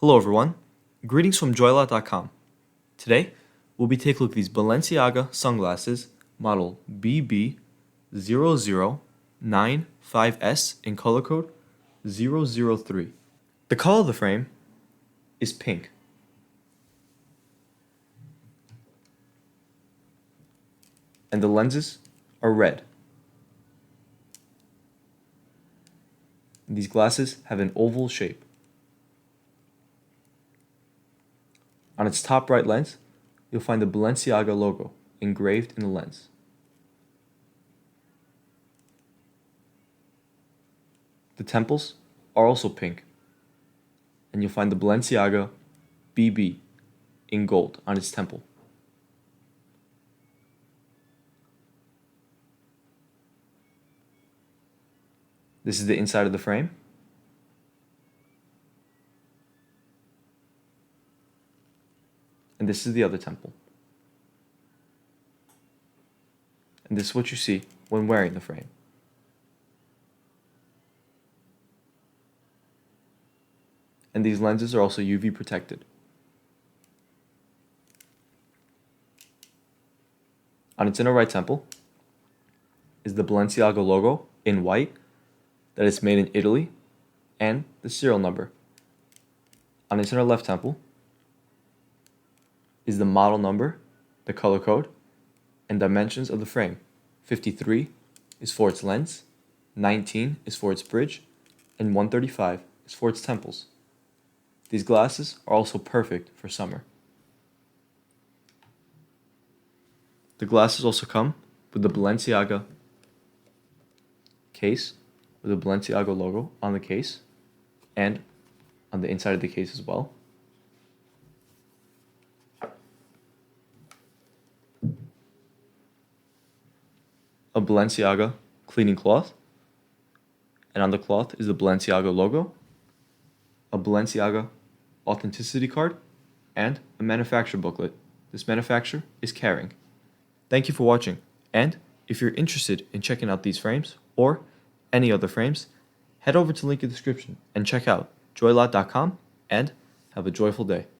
Hello everyone, greetings from JoyLot.com. Today, we'll be taking a look at these Balenciaga sunglasses model BB0095s in color code 003. The color of the frame is pink. And the lenses are red. These glasses have an oval shape. On its top right lens, you'll find the Balenciaga logo engraved in the lens. The temples are also pink, and you'll find the Balenciaga BB in gold on its temple. This is the inside of the frame. And this is the other temple. And this is what you see when wearing the frame. And these lenses are also UV protected. On its inner right temple is the Balenciaga logo in white that is made in Italy and the serial number. On its inner left temple is the model number, the color code, and dimensions of the frame. 53 is for its lens, 19 is for its bridge, and 135 is for its temples. These glasses are also perfect for summer. The glasses also come with the Balenciaga case, with the Balenciaga logo on the case, and on the inside of the case as well. A Balenciaga cleaning cloth, and on the cloth is the Balenciaga logo, a Balenciaga authenticity card, and a manufacturer booklet. This manufacturer is Kering. Thank you for watching, and if you're interested in checking out these frames or any other frames, head over to the link in the description and check out JoyLot.com and have a joyful day.